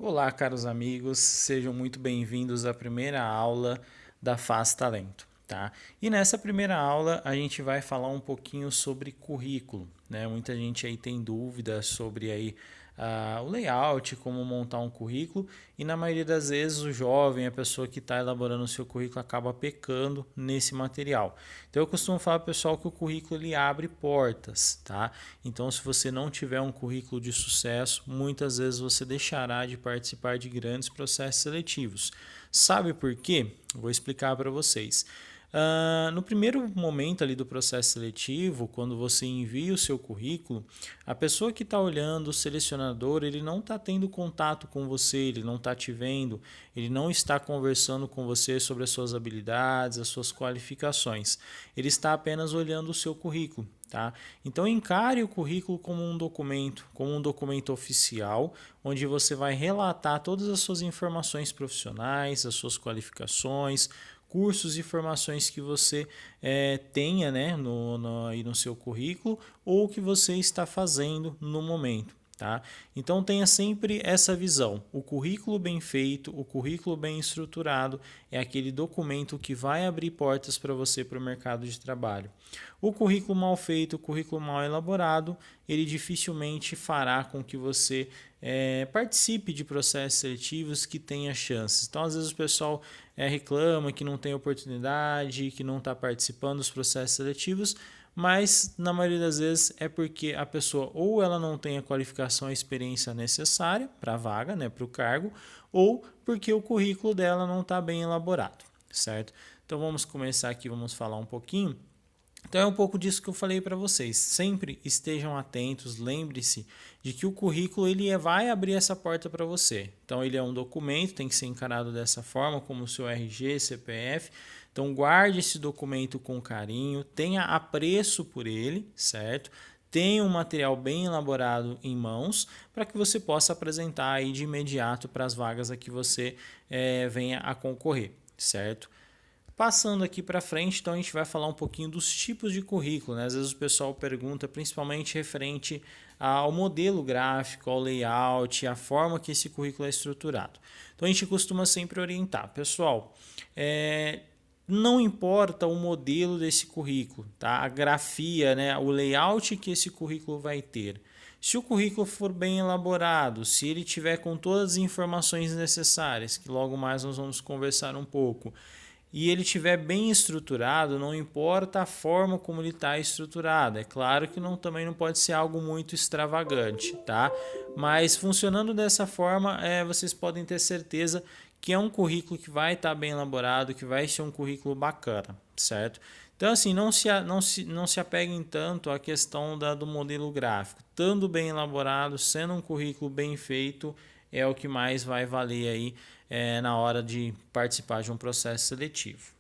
Olá, caros amigos, sejam muito bem-vindos à primeira aula da Faz Talento, tá? E nessa primeira aula a gente vai falar um pouquinho sobre currículo, né? Muita gente aí tem dúvidas sobre aí o layout, como montar um currículo, e na maioria das vezes o jovem, a pessoa que está elaborando o seu currículo, acaba pecando nesse material. Então eu costumo falar para o pessoal que o currículo ele abre portas, tá? Então se você não tiver um currículo de sucesso, muitas vezes você deixará de participar de grandes processos seletivos. Sabe por quê? Vou explicar para vocês. No primeiro momento ali do processo seletivo, quando você envia o seu currículo, a pessoa que está olhando, o selecionador, ele não está tendo contato com você, ele não está te vendo, ele não está conversando com você sobre as suas habilidades, as suas qualificações. Ele está apenas olhando o seu currículo. Tá? Então encare o currículo como um documento oficial, onde você vai relatar todas as suas informações profissionais, as suas qualificações, cursos e formações que você tenha, né, aí no seu currículo ou que você está fazendo no momento. Tá? Então tenha sempre essa visão. O currículo bem feito, o currículo bem estruturado é aquele documento que vai abrir portas para você para o mercado de trabalho. O currículo mal feito, o currículo mal elaborado, ele dificilmente fará com que você participe de processos seletivos que tenha chances. Então, às vezes o pessoal reclama que não tem oportunidade, que não está participando dos processos seletivos, mas na maioria das vezes é porque a pessoa ou ela não tem a qualificação e a experiência necessária para a vaga, né, para o cargo, ou porque o currículo dela não está bem elaborado, certo? Então vamos começar aqui, vamos falar um pouquinho. Então é um pouco disso que eu falei para vocês. Sempre estejam atentos, lembre-se de que o currículo ele vai abrir essa porta para você. Então ele é um documento, tem que ser encarado dessa forma, como o seu RG, CPF. Então guarde esse documento com carinho, tenha apreço por ele, certo? Tenha um material bem elaborado em mãos para que você possa apresentar aí de imediato para as vagas a que você venha a concorrer, certo? Passando aqui para frente, então a gente vai falar um pouquinho dos tipos de currículo, né? Às vezes o pessoal pergunta, principalmente referente ao modelo gráfico, ao layout, à forma que esse currículo é estruturado. Então a gente costuma sempre orientar, pessoal, não importa o modelo desse currículo, tá? A grafia, né? O layout que esse currículo vai ter. Se o currículo for bem elaborado, se ele tiver com todas as informações necessárias, que logo mais nós vamos conversar um pouco, e ele estiver bem estruturado, não importa a forma como ele está estruturado. É claro que também não pode ser algo muito extravagante, tá? Mas funcionando dessa forma, vocês podem ter certeza que é um currículo que vai estar bem elaborado, que vai ser um currículo bacana, certo? Então, assim, não se apeguem tanto à questão do modelo gráfico. Estando bem elaborado, sendo um currículo bem feito, é o que mais vai valer aí na hora de participar de um processo seletivo.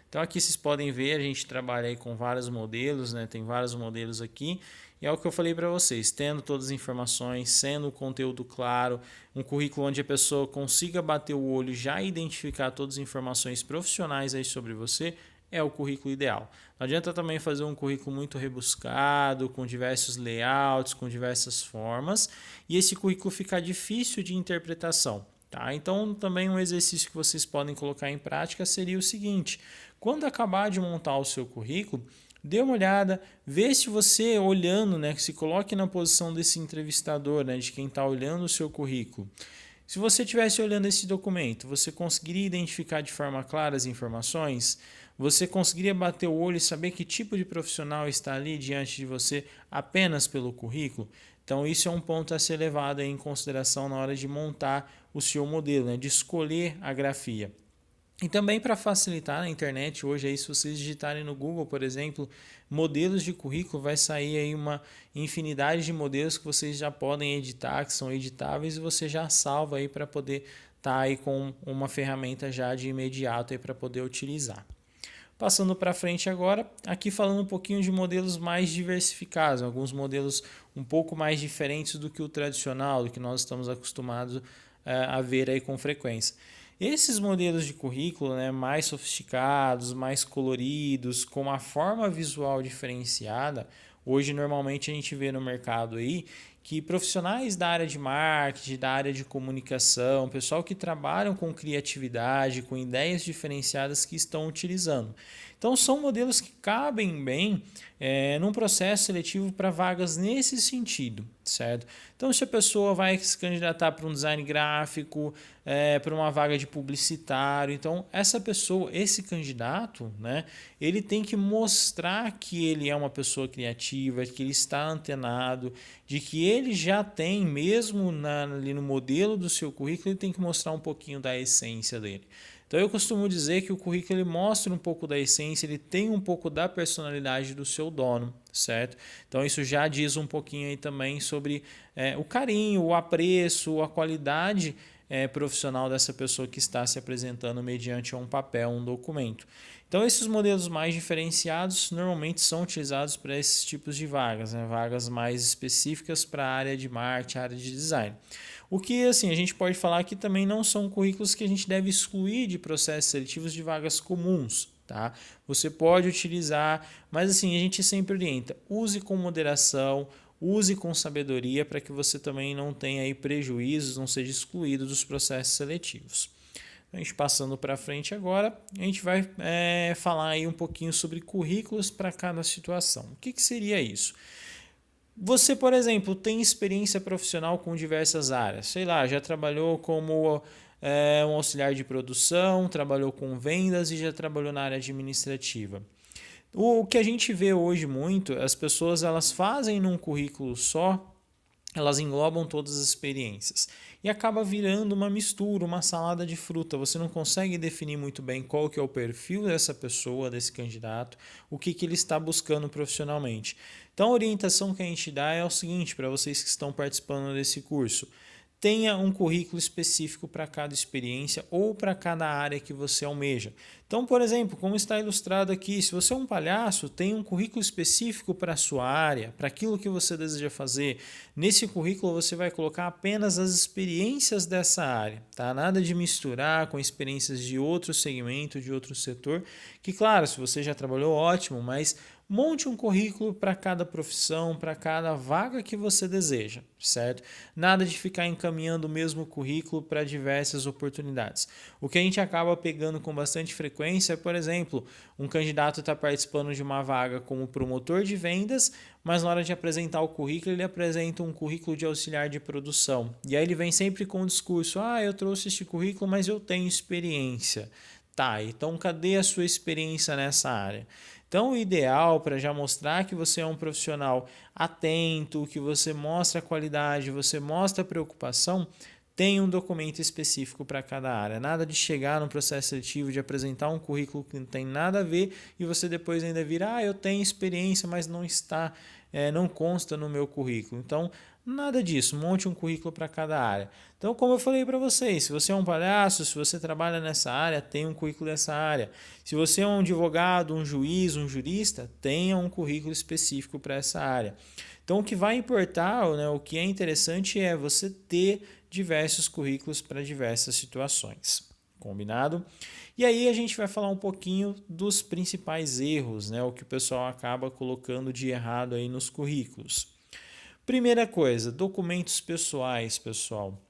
Então aqui vocês podem ver, a gente trabalha aí com vários modelos, né? Tem vários modelos aqui. E é o que eu falei para vocês, tendo todas as informações, sendo o conteúdo claro, um currículo onde a pessoa consiga bater o olho e já identificar todas as informações profissionais aí sobre você, é o currículo ideal. Não adianta também fazer um currículo muito rebuscado, com diversos layouts, com diversas formas, e esse currículo ficar difícil de interpretação. Tá? Então, também um exercício que vocês podem colocar em prática seria o seguinte: quando acabar de montar o seu currículo, dê uma olhada, vê se você olhando, né, que se coloque na posição desse entrevistador, né, de quem está olhando o seu currículo. Se você estivesse olhando esse documento, você conseguiria identificar de forma clara as informações? Você conseguiria bater o olho e saber que tipo de profissional está ali diante de você apenas pelo currículo? Então, isso é um ponto a ser levado em consideração na hora de montar o seu modelo, né? De escolher a grafia. E também para facilitar na internet, hoje aí, se vocês digitarem no Google, por exemplo, modelos de currículo, vai sair aí uma infinidade de modelos que vocês já podem editar, que são editáveis, e você já salva aí para poder estar aí com uma ferramenta já de imediato aí para poder utilizar. Passando para frente agora, aqui falando um pouquinho de modelos mais diversificados, alguns modelos um pouco mais diferentes do que o tradicional, do que nós estamos acostumados a ver aí com frequência. Esses modelos de currículo, né, mais sofisticados, mais coloridos, com uma forma visual diferenciada, Hoje, normalmente, a gente vê no mercado aí que profissionais da área de marketing, da área de comunicação, pessoal que trabalham com criatividade, com ideias diferenciadas que estão utilizando. Então, são modelos que cabem bem num processo seletivo para vagas nesse sentido, certo? Então, se a pessoa vai se candidatar para um design gráfico, para uma vaga de publicitário, então essa pessoa, esse candidato, né, ele tem que mostrar que ele é uma pessoa criativa, que ele está antenado, de que ele já tem, mesmo ali no modelo do seu currículo, ele tem que mostrar um pouquinho da essência dele. Então eu costumo dizer que o currículo ele mostra um pouco da essência, ele tem um pouco da personalidade do seu dono, certo? Então isso já diz um pouquinho aí também sobre o carinho, o apreço, a qualidade profissional dessa pessoa que está se apresentando mediante um papel, um documento. Então esses modelos mais diferenciados normalmente são utilizados para esses tipos de vagas, né? Vagas mais específicas para a área de marketing, área de design. O que assim a gente pode falar que também não são currículos que a gente deve excluir de processos seletivos de vagas comuns. Tá? Você pode utilizar, mas assim a gente sempre orienta, use com moderação, use com sabedoria para que você também não tenha aí prejuízos, não seja excluído dos processos seletivos. A gente passando para frente agora, a gente vai falar aí um pouquinho sobre currículos para cada situação. O que seria isso? Você, por exemplo, tem experiência profissional com diversas áreas. Sei lá, já trabalhou como um auxiliar de produção, trabalhou com vendas e já trabalhou na área administrativa. O que a gente vê hoje muito, as pessoas elas fazem num currículo só, elas englobam todas as experiências e acaba virando uma mistura, uma salada de fruta. Você não consegue definir muito bem qual que é o perfil dessa pessoa, desse candidato, o que ele está buscando profissionalmente. Então a orientação que a gente dá é o seguinte, para vocês que estão participando desse curso: tenha um currículo específico para cada experiência ou para cada área que você almeja. Então, por exemplo, como está ilustrado aqui, se você é um palhaço, tem um currículo específico para a sua área, para aquilo que você deseja fazer. Nesse currículo você vai colocar apenas as experiências dessa área, tá? Nada de misturar com experiências de outro segmento, de outro setor, que claro, se você já trabalhou, ótimo, mas monte um currículo para cada profissão, para cada vaga que você deseja, certo? Nada de ficar encaminhando o mesmo currículo para diversas oportunidades. O que a gente acaba pegando com bastante frequência é, por exemplo, um candidato está participando de uma vaga como promotor de vendas, mas na hora de apresentar o currículo, ele apresenta um currículo de auxiliar de produção. E aí ele vem sempre com o discurso: eu trouxe este currículo, mas eu tenho experiência. Tá, então cadê a sua experiência nessa área? Então, o ideal para já mostrar que você é um profissional atento, que você mostra a qualidade, você mostra a preocupação, tem um documento específico para cada área. Nada de chegar no processo seletivo, de apresentar um currículo que não tem nada a ver e você depois ainda vir, eu tenho experiência, mas não está, não consta no meu currículo. Então, nada disso, monte um currículo para cada área. Então, como eu falei para vocês, se você é um palhaço, se você trabalha nessa área, tenha um currículo dessa área. Se você é um advogado, um juiz, um jurista, tenha um currículo específico para essa área. Então, o que vai importar, né, o que é interessante é você ter diversos currículos para diversas situações. Combinado? E aí a gente vai falar um pouquinho dos principais erros, né, o que o pessoal acaba colocando de errado aí nos currículos. Primeira coisa, documentos pessoais, pessoal.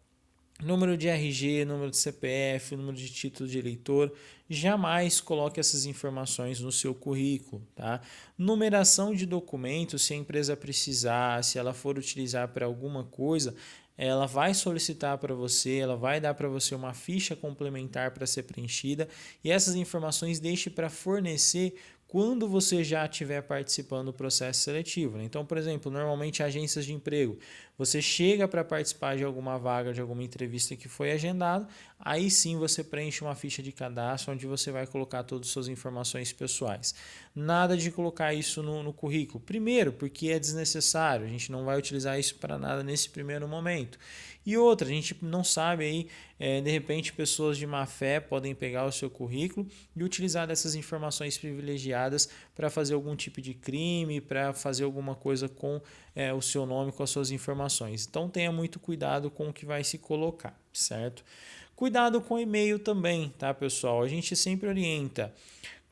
Número de RG, número de CPF, número de título de eleitor, jamais coloque essas informações no seu currículo, tá? Numeração de documentos, se a empresa precisar, se ela for utilizar para alguma coisa, ela vai solicitar para você, ela vai dar para você uma ficha complementar para ser preenchida e essas informações deixe para fornecer quando você já estiver participando do processo seletivo. Então, por exemplo, normalmente agências de emprego, você chega para participar de alguma vaga, de alguma entrevista que foi agendada, aí sim você preenche uma ficha de cadastro onde você vai colocar todas as suas informações pessoais. Nada de colocar isso no currículo. Primeiro, porque é desnecessário, a gente não vai utilizar isso para nada nesse primeiro momento. E outra, a gente não sabe aí, de repente pessoas de má fé podem pegar o seu currículo e utilizar dessas informações privilegiadas para fazer algum tipo de crime, para fazer alguma coisa com o seu nome, com as suas informações. Então tenha muito cuidado com o que vai se colocar, certo? Cuidado com o e-mail também, tá, pessoal? A gente sempre orienta.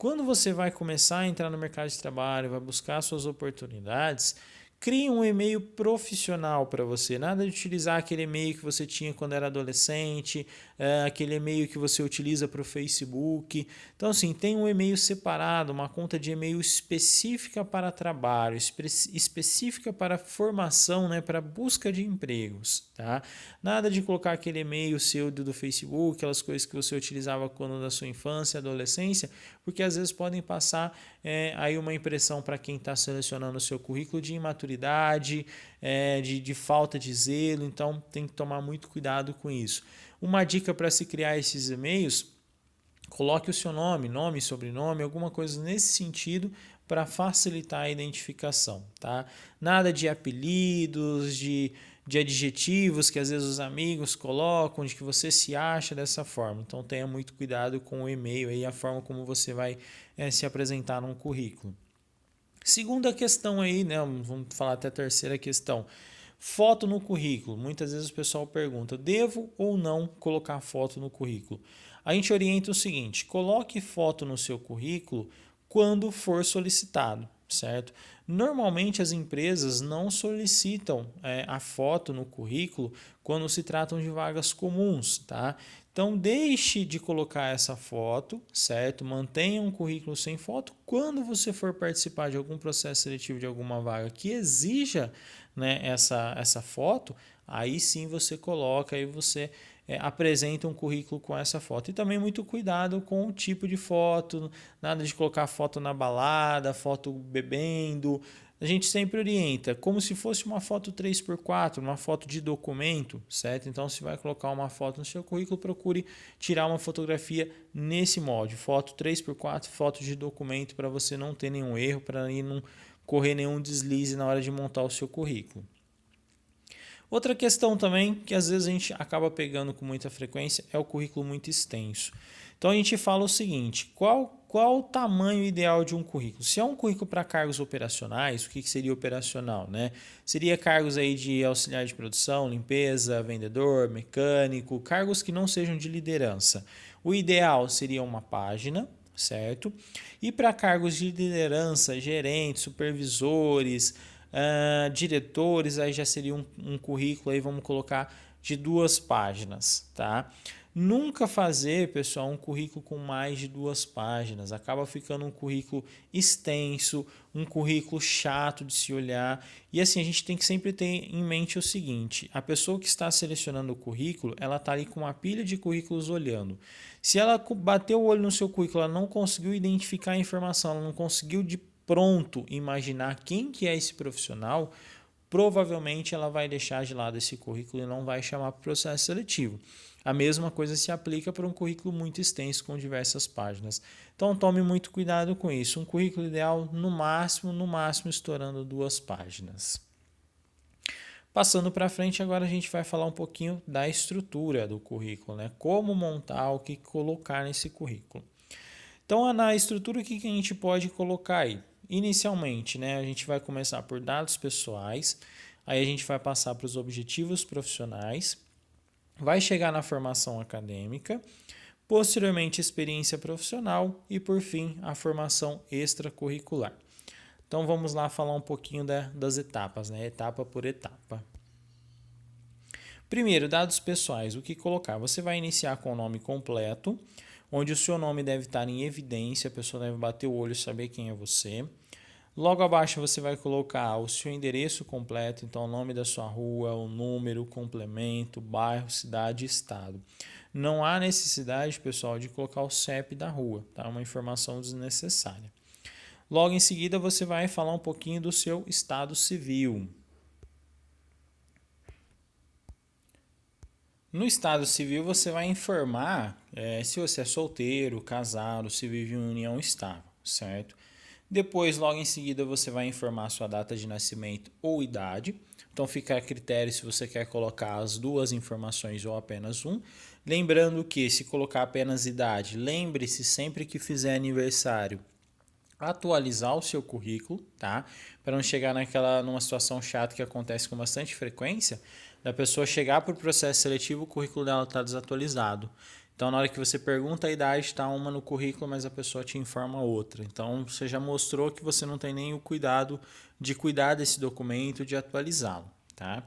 Quando você vai começar a entrar no mercado de trabalho, vai buscar suas oportunidades, crie um e-mail profissional para você. Nada de utilizar aquele e-mail que você tinha quando era adolescente, aquele e-mail que você utiliza para o Facebook. Então, assim, tem um e-mail separado, uma conta de e-mail específica para trabalho, específica para formação, né, para busca de empregos. Tá? Nada de colocar aquele e-mail seu do Facebook, aquelas coisas que você utilizava quando da sua infância, adolescência, porque às vezes podem passar aí uma impressão para quem está selecionando o seu currículo de imaturidade, de falta de zelo, então tem que tomar muito cuidado com isso. Uma dica para se criar esses e-mails: coloque o seu nome, sobrenome, alguma coisa nesse sentido para facilitar a identificação, tá? Nada de apelidos, de adjetivos que às vezes os amigos colocam, de que você se acha dessa forma. Então tenha muito cuidado com o e-mail e a forma como você vai se apresentar num currículo. Segunda questão aí, né? Vamos falar até a terceira questão. Foto no currículo. Muitas vezes o pessoal pergunta: devo ou não colocar foto no currículo? A gente orienta o seguinte: coloque foto no seu currículo quando for solicitado, certo? Normalmente as empresas não solicitam a foto no currículo quando se tratam de vagas comuns, tá? Então deixe de colocar essa foto, certo? Mantenha um currículo sem foto. Quando você for participar de algum processo seletivo de alguma vaga que exija, né, essa foto, aí sim você coloca, aí você apresenta um currículo com essa foto. E também muito cuidado com o tipo de foto, nada de colocar foto na balada, foto bebendo. A gente sempre orienta, como se fosse uma foto 3x4, uma foto de documento, certo? Então, se vai colocar uma foto no seu currículo, procure tirar uma fotografia nesse molde, foto 3x4, foto de documento, para você não ter nenhum erro, para não correr nenhum deslize na hora de montar o seu currículo. Outra questão também, que às vezes a gente acaba pegando com muita frequência, é o currículo muito extenso. Então a gente fala o seguinte: qual o tamanho ideal de um currículo? Se é um currículo para cargos operacionais, o que seria operacional, né? Seria cargos aí de auxiliar de produção, limpeza, vendedor, mecânico, cargos que não sejam de liderança. O ideal seria uma página, certo? E para cargos de liderança, gerentes, supervisores, diretores, aí já seria um currículo, aí vamos colocar de 2 páginas, tá? Nunca fazer, pessoal, um currículo com mais de 2 páginas. Acaba ficando um currículo extenso, um currículo chato de se olhar. E assim, a gente tem que sempre ter em mente o seguinte: a pessoa que está selecionando o currículo, ela está ali com uma pilha de currículos olhando. Se ela bateu o olho no seu currículo, ela não conseguiu identificar a informação, ela não conseguiu de pronto imaginar quem que é esse profissional, provavelmente ela vai deixar de lado esse currículo e não vai chamar para o processo seletivo. A mesma coisa se aplica para um currículo muito extenso com diversas páginas. Então tome muito cuidado com isso. Um currículo ideal no máximo estourando 2 páginas. Passando para frente, agora a gente vai falar um pouquinho da estrutura do currículo, né? Como montar, o que colocar nesse currículo. Então, na estrutura, o que a gente pode colocar aí? Inicialmente, né, a gente vai começar por dados pessoais, aí a gente vai passar para os objetivos profissionais, vai chegar na formação acadêmica, posteriormente experiência profissional e, por fim, a formação extracurricular. Então, vamos lá falar um pouquinho das etapas, né, etapa por etapa. Primeiro, dados pessoais, o que colocar? Você vai iniciar com o nome completo, onde o seu nome deve estar em evidência, a pessoa deve bater o olho e saber quem é você. Logo abaixo você vai colocar o seu endereço completo, então o nome da sua rua, o número, o complemento, bairro, cidade e estado. Não há necessidade, pessoal, de colocar o CEP da rua, tá? É uma informação desnecessária. Logo em seguida você vai falar um pouquinho do seu estado civil. No estado civil você vai informar se você é solteiro, casado, se vive em união estável, certo? Depois, logo em seguida, você vai informar sua data de nascimento ou idade. Então fica a critério se você quer colocar as 2 informações ou apenas um. Lembrando que se colocar apenas idade, lembre-se sempre que fizer aniversário, atualizar o seu currículo, tá? Para não chegar numa situação chata que acontece com bastante frequência, da pessoa chegar para o processo seletivo, o currículo dela está desatualizado. Então, na hora que você pergunta a idade, está uma no currículo, mas a pessoa te informa outra. Então, você já mostrou que você não tem nem o cuidado de cuidar desse documento, de atualizá-lo, tá?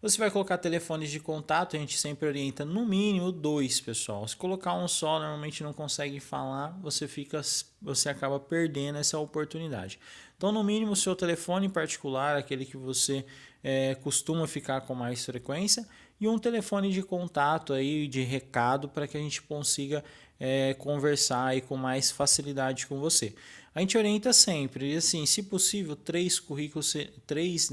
Você vai colocar telefones de contato, a gente sempre orienta no mínimo 2, pessoal. Se colocar um só, normalmente não consegue falar, você acaba perdendo essa oportunidade. Então, no mínimo, o seu telefone particular, aquele que você costuma ficar com mais frequência, e um telefone de contato aí, de recado, para que a gente consiga conversar aí com mais facilidade com você. A gente orienta sempre, e assim, se possível, 3 currículos, 3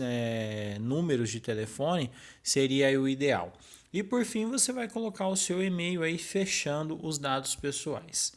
números de telefone seria aí o ideal. E por fim, você vai colocar o seu e-mail aí fechando os dados pessoais.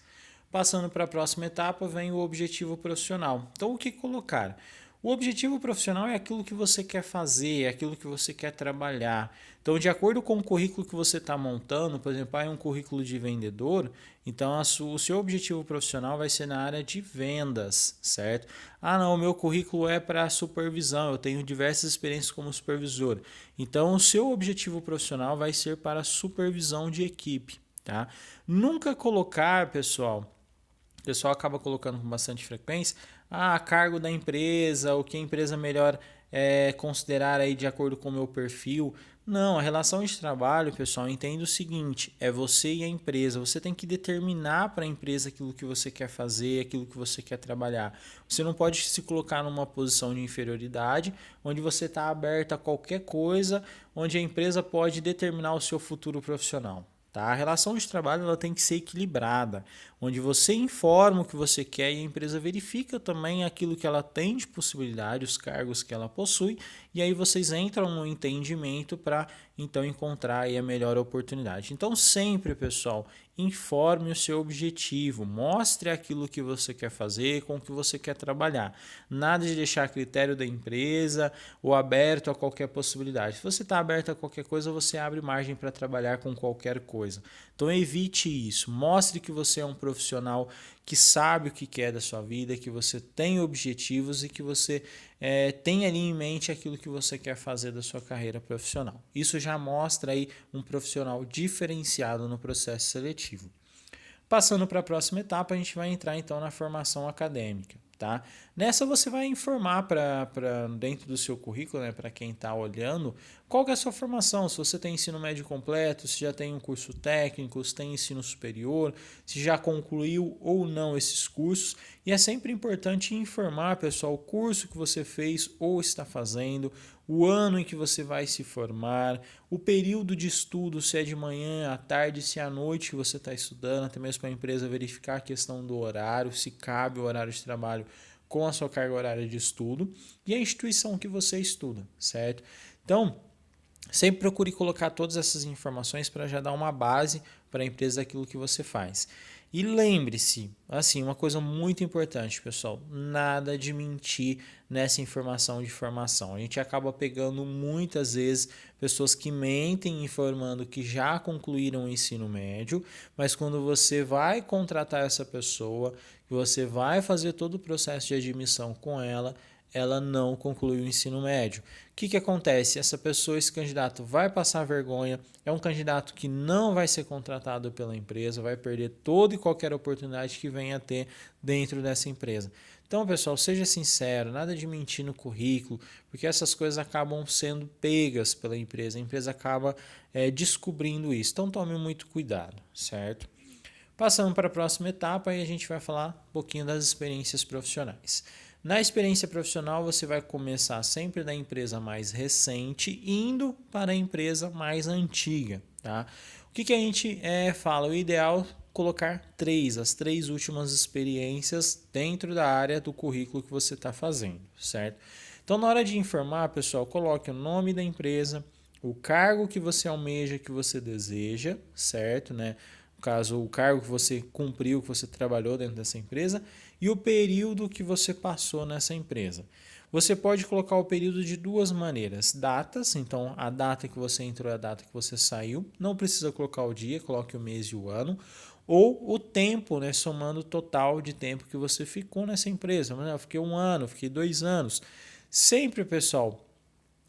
Passando para a próxima etapa, vem o objetivo profissional. Então, o que colocar? O objetivo profissional é aquilo que você quer fazer, é aquilo que você quer trabalhar. Então, de acordo com o currículo que você está montando, por exemplo, é um currículo de vendedor, então o seu objetivo profissional vai ser na área de vendas, certo? Ah, não, o meu currículo é para supervisão, eu tenho diversas experiências como supervisor. Então, o seu objetivo profissional vai ser para supervisão de equipe, tá? Nunca colocar, pessoal. O pessoal acaba colocando com bastante frequência, cargo da empresa, o que a empresa melhor considerar aí de acordo com o meu perfil. Não, a relação de trabalho, pessoal, entenda o seguinte, é você e a empresa. Você tem que determinar para a empresa aquilo que você quer fazer, aquilo que você quer trabalhar. Você não pode se colocar numa posição de inferioridade, onde você está aberto a qualquer coisa, onde a empresa pode determinar o seu futuro profissional. Tá? A relação de trabalho ela tem que ser equilibrada, onde você informa o que você quer e a empresa verifica também aquilo que ela tem de possibilidade, os cargos que ela possui, e aí vocês entram no entendimento para então encontrar aí a melhor oportunidade. Então sempre, pessoal, informe o seu objetivo, mostre aquilo que você quer fazer, com o que você quer trabalhar. Nada de deixar a critério da empresa ou aberto a qualquer possibilidade. Se você está aberto a qualquer coisa, você abre margem para trabalhar com qualquer coisa. Então evite isso, mostre que você é um profissional que sabe o que quer da sua vida, que você tem objetivos e que você tem ali em mente aquilo que você quer fazer da sua carreira profissional. Isso já mostra aí um profissional diferenciado no processo seletivo. Passando para a próxima etapa, a gente vai entrar então na formação acadêmica. Tá? Nessa você vai informar para dentro do seu currículo, né, para quem está olhando, qual que é a sua formação, se você tem ensino médio completo, se já tem um curso técnico, se tem ensino superior, se já concluiu ou não esses cursos. E é sempre importante informar, pessoal, o curso que você fez ou está fazendo, o ano em que você vai se formar, o período de estudo, se é de manhã, à tarde, se é à noite que você está estudando, até mesmo para a empresa verificar a questão do horário, se cabe o horário de trabalho com a sua carga horária de estudo e a instituição que você estuda, certo? Então, sempre procure colocar todas essas informações para já dar uma base para a empresa daquilo que você faz. E lembre-se, assim, uma coisa muito importante, pessoal, nada de mentir nessa informação de formação. A gente acaba pegando muitas vezes pessoas que mentem informando que já concluíram o ensino médio, mas quando você vai contratar essa pessoa, que você vai fazer todo o processo de admissão com ela, ela não concluiu o ensino médio. O que acontece? Essa pessoa, esse candidato vai passar vergonha, é um candidato que não vai ser contratado pela empresa, vai perder toda e qualquer oportunidade que venha a ter dentro dessa empresa. Então, pessoal, seja sincero, nada de mentir no currículo, porque essas coisas acabam sendo pegas pela empresa, a empresa acaba descobrindo isso. Então, tome muito cuidado, certo? Passando para a próxima etapa, aí a gente vai falar um pouquinho das experiências profissionais. Na experiência profissional, você vai começar sempre da empresa mais recente, indo para a empresa mais antiga. Tá? O que a gente fala? O ideal é colocar as 3 últimas experiências dentro da área do currículo que você está fazendo, certo? Então, na hora de informar, pessoal, coloque o nome da empresa, o cargo que você almeja, que você deseja, certo? Né? No caso, o cargo que você cumpriu, que você trabalhou dentro dessa empresa, e o período que você passou nessa empresa. Você pode colocar o período de 2 maneiras. Datas, então a data que você entrou é a data que você saiu. Não precisa colocar o dia, coloque o mês e o ano. Ou o tempo, né, somando o total de tempo que você ficou nessa empresa. Eu fiquei 1 ano, fiquei 2 anos. Sempre, pessoal,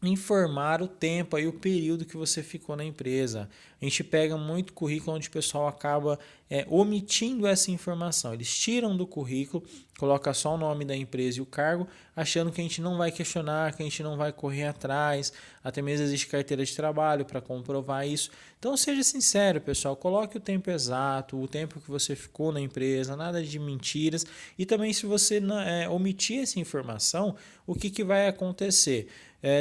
informar o tempo aí, o período que você ficou na empresa. A gente pega muito currículo onde o pessoal acaba omitindo essa informação. Eles tiram do currículo, coloca só o nome da empresa e o cargo, achando que a gente não vai questionar, que a gente não vai correr atrás, até mesmo existe carteira de trabalho para comprovar isso. Então seja sincero, pessoal, coloque o tempo exato, o tempo que você ficou na empresa, nada de mentiras. E também se você omitir essa informação, o que vai acontecer?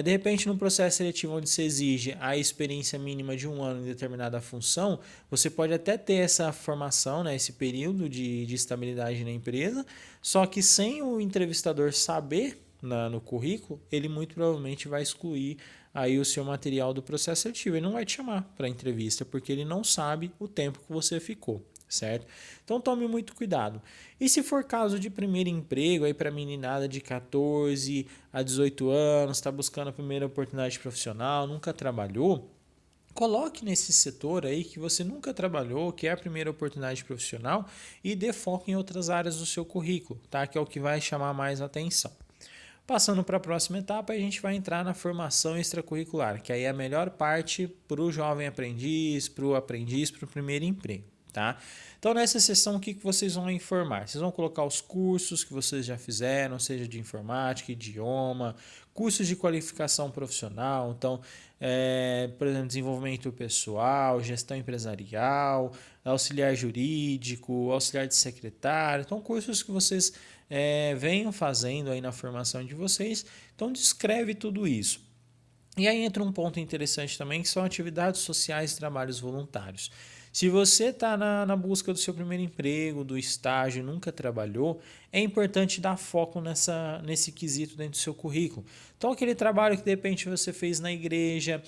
De repente, no processo seletivo onde se exige a experiência mínima de 1 ano em determinada função, você pode até ter essa formação, né, esse período de estabilidade na empresa, só que sem o entrevistador saber no currículo, ele muito provavelmente vai excluir aí o seu material do processo seletivo. Ele não vai te chamar para entrevista, porque ele não sabe o tempo que você ficou. Certo? Então tome muito cuidado. E se for caso de primeiro emprego aí para meninada de 14 a 18 anos, está buscando a primeira oportunidade profissional, nunca trabalhou, coloque nesse setor aí que você nunca trabalhou, que é a primeira oportunidade profissional, e dê foco em outras áreas do seu currículo, tá? Que é o que vai chamar mais atenção. Passando para a próxima etapa, a gente vai entrar na formação extracurricular, que aí é a melhor parte para o jovem aprendiz, para o primeiro emprego. Tá? Então, nessa sessão, o que vocês vão informar? Vocês vão colocar os cursos que vocês já fizeram, seja de informática, idioma, cursos de qualificação profissional, então, por exemplo, desenvolvimento pessoal, gestão empresarial, auxiliar jurídico, auxiliar de secretário, então, cursos que vocês venham fazendo aí na formação de vocês, então descreve tudo isso. E aí entra um ponto interessante também, que são atividades sociais e trabalhos voluntários. Se você está na busca do seu primeiro emprego, do estágio, nunca trabalhou, é importante dar foco nesse quesito dentro do seu currículo. Então, aquele trabalho que de repente você fez na igreja,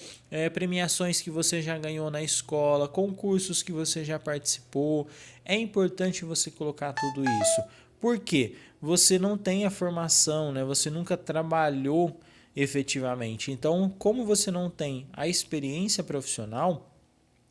premiações que você já ganhou na escola, concursos que você já participou, é importante você colocar tudo isso. Por quê? Você não tem a formação, né? Você nunca trabalhou efetivamente. Então, como você não tem a experiência profissional,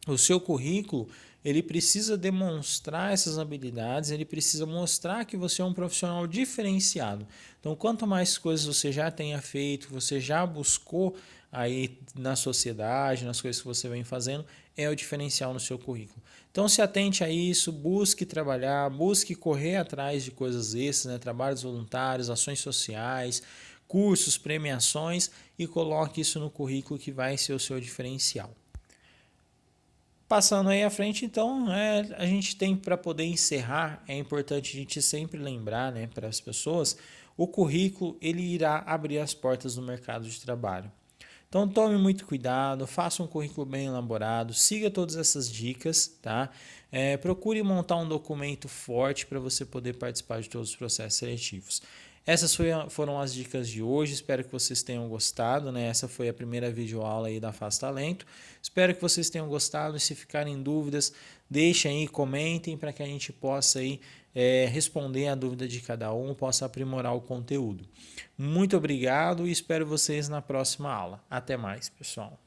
o seu currículo, ele precisa demonstrar essas habilidades, ele precisa mostrar que você é um profissional diferenciado. Então, quanto mais coisas você já tenha feito, você já buscou aí na sociedade, nas coisas que você vem fazendo, é o diferencial no seu currículo. Então, se atente a isso, busque trabalhar, busque correr atrás de coisas extras, né? Trabalhos voluntários, ações sociais, cursos, premiações, e coloque isso no currículo que vai ser o seu diferencial. Passando aí à frente, então, a gente tem, para poder encerrar, é importante a gente sempre lembrar, né, para as pessoas, o currículo ele irá abrir as portas do mercado de trabalho. Então tome muito cuidado, faça um currículo bem elaborado, siga todas essas dicas, tá? Procure montar um documento forte para você poder participar de todos os processos seletivos. Essas foram as dicas de hoje, espero que vocês tenham gostado, né? Essa foi a primeira videoaula aí da Faz Talento. Espero que vocês tenham gostado, e se ficarem dúvidas, deixem aí, comentem para que a gente possa aí, responder a dúvida de cada um, possa aprimorar o conteúdo. Muito obrigado e espero vocês na próxima aula. Até mais, pessoal.